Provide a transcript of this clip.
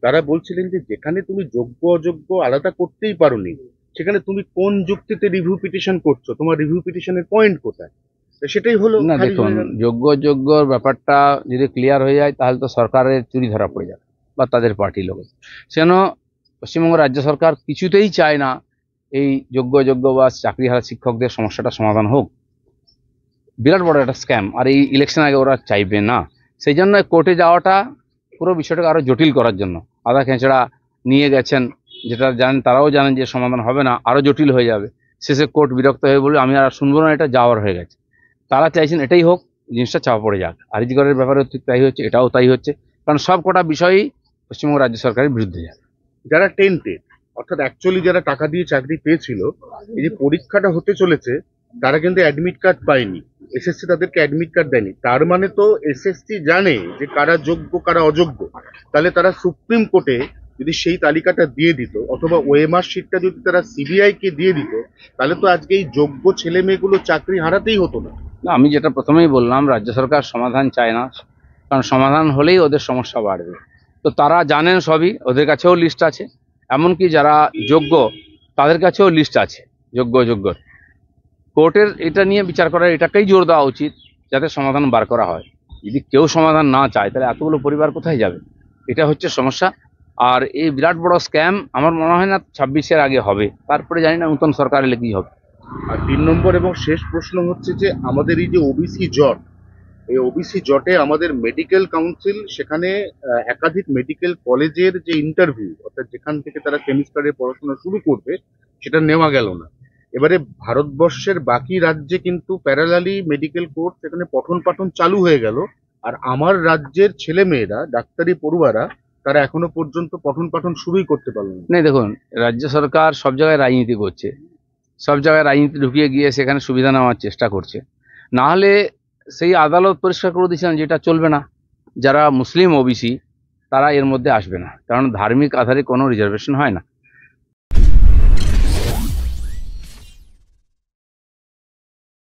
তারা বলছিলেন যে যেখানে তুমি যোগ্য অযোগ্য আলাদা করতেই পারোনি, সেখানে তুমি কোন যুক্তিতে রিভিউ পিটিশন করছো, তোমার রিভিউ পিটিশনের পয়েন্ট কোথায়? তো সেটাই হলো, না খারিজ দেখুন, হয়ে গেল। যোগ্যর ব্যাপারটা যদি ক্লিয়ার হয়ে যায় তাহলে তো সরকারের চুরি ধরা পড়ে যাবে বা তাদের পার্টি লোক। সেজন্য পশ্চিমবঙ্গ রাজ্য সরকার কিছুতেই চায় না এই যোগ্য বা চাকরিহারা শিক্ষকদের সমস্যাটা সমাধান হোক। বিরাট বড় একটা স্ক্যাম, আর এই ইলেকশন আগে ওরা চাইবে না। সেই জন্য কোর্টে যাওয়াটা পুরো বিষয়টাকে আরো জটিল করার জন্য আধা খেঁচড়া নিয়ে গেছেন, যেটা জানেন, তারাও জানেন যে সমাধান হবে না, আরো জটিল হয়ে যাবে। শেষে কোর্ট বিরক্ত হয়ে বলবে আমি আর শুনবো না, এটা যাওয়ার হয়ে গেছে। তারা চাইছেন এটাই হোক, জিনিসটা চাপা পড়ে যাক। আরজিকরের ব্যাপারেও ঠিক তাই হচ্ছে, এটাও তাই হচ্ছে, কারণ সব কটা বিষয়ই পশ্চিমবঙ্গ রাজ্য সরকারের বিরুদ্ধে যাবে। যারা টেন্টেড, অর্থাৎ অ্যাকচুয়ালি যারা টাকা দিয়ে চাকরি পেয়েছিল, এই যে পরীক্ষাটা হতে চলেছে, তারা কিন্তু অ্যাডমিট কার্ড পায়নি। এসএসসি তাদেরকে অ্যাডমিট কার্ড দেয়নি, তার মানে তো এসএসসি জানে যে কারা যোগ্য কারা অযোগ্য। তাহলে তারা সুপ্রিম কোর্টে যদি সেই তালিকাটা দিয়ে দিত, অথবা ওএমআর শিটটা যদি তারা সিবিআই কে দিয়ে দিত, তাহলে তো আজকে এই যোগ্য ছেলে মেয়েগুলো চাকরি হারাতেই হতো না। না, আমি যেটা প্রথমেই বললাম, রাজ্য সরকার সমাধান চায় না, কারণ সমাধান হলেই ওদের সমস্যা বাড়বে। তো তারা জানেন সবই, ওদের কাছেও লিস্ট আছে, এমনকি যারা যোগ্য তাদের কাছেও লিস্ট আছে যোগ্য। কোর্টের এটা নিয়ে বিচার করার, এটাকেই জোর দেওয়া উচিত যাতে সমাধান বার করা হয়। যদি কেউ সমাধান না চায় তাহলে এতগুলো পরিবার কোথায় যাবে? এটা হচ্ছে সমস্যা। আর এই বিরাট বড় স্ক্যাম আমার মনে হয় না 26-এর আগে হবে, তারপরে জানি না নতুন সরকার এলে কি হবে। আর 3 নম্বর এবং শেষ প্রশ্ন হচ্ছে যে আমাদের এই যে ওবিসি জট, এই ওবিসি জটে আমাদের মেডিকেল কাউন্সিল সেখানে একাধিক মেডিকেল কলেজের যে ইন্টারভিউ, অর্থাৎ যেখান থেকে তারা সেমিস্টারে পড়াশোনা শুরু করবে, সেটা নেওয়া গেল না। এবারে ভারতবর্ষের বাকি রাজ্যে কিন্তু প্যারালালি মেডিকেল কোর্স সেখানে পঠন পাঠন চালু হয়ে গেল, আর আমার রাজ্যের ছেলে মেয়েরা, ডাক্তারি পড়ুয়ারা, তারা এখনো পর্যন্ত পঠন পাঠন শুরুই করতে পারলো না। না দেখুন, রাজ্য সরকার সব জায়গায় রাজনীতি করছে, সব জায়গায় রাজনীতি ঢুকিয়ে গিয়ে সেখানে সুবিধা নেওয়ার চেষ্টা করছে। না হলে সেই আদালত পরিষ্কার করে দিয়েছেন যেটা চলবে না, যারা মুসলিম ওবিসি তারা এর মধ্যে আসবে না, কারণ ধার্মিক আধারে কোনো রিজার্ভেশন হয় না।